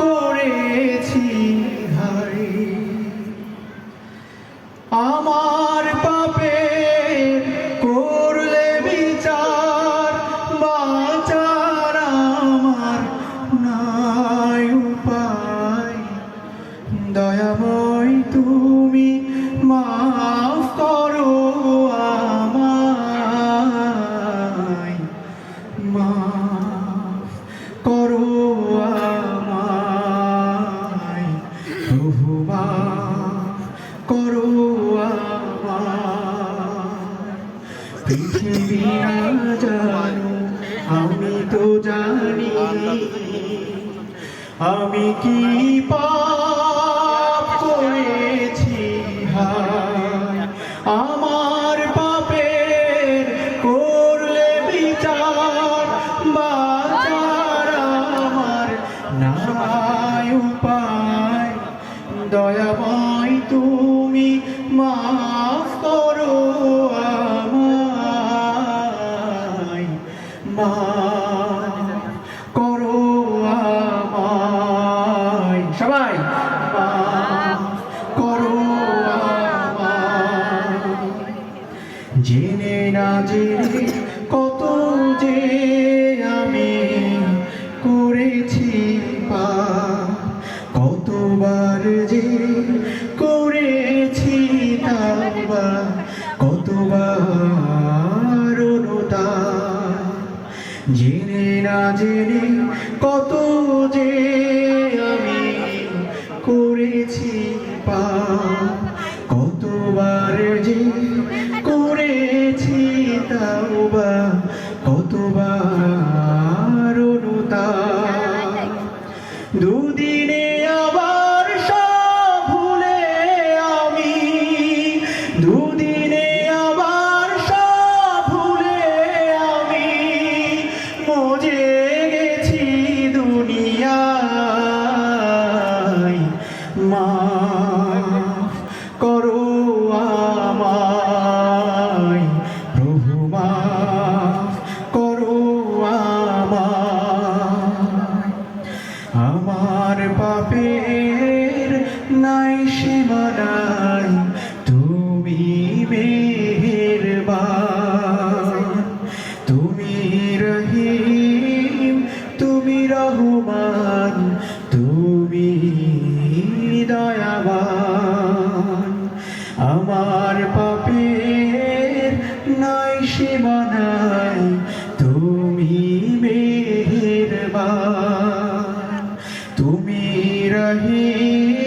করেছি হায় আমার পাপের করলে বিচার বাঁচার আমার নাই উপায় দয়াময় তুমি মাফ করো আমায় মাফ করো আমায় প্রভু মাফ করো আমায় পৃথিবী না জানো আমি তো জানি আমি কি পাপ করেছি হায় আমার পাপের করলে বিচার বাঁচার আমার নাই উপায় দয়াময় তুমি মাফ করো আমায় মাফ করো আমায় সবাই মাফ করো আমায় জেনে না জেনে কত যে আমি করেছি পাপ কতবার যে করেছি তাওবা কতবার অনুতাপ জেনে না জেনে কত যে আমি করেছি পাপ কতবার যে করেছি তাওবা কতবার অনুতাপ দুদিনে আবার সব ভুলে আমি দুদিনে আবার সব ভুলে আমি মজে গেছি দুনিয়ায় মাফ করো আমায় প্রভু মাফ করো আমায় আমার পাপের নাই সীমানাই তুমি মেহেরবান তুমি রহিম তুমি রহমান তুমি দয়াবান আমার পাপের নাই সীমানাই তুমি মেহেরবান তুমি রহিম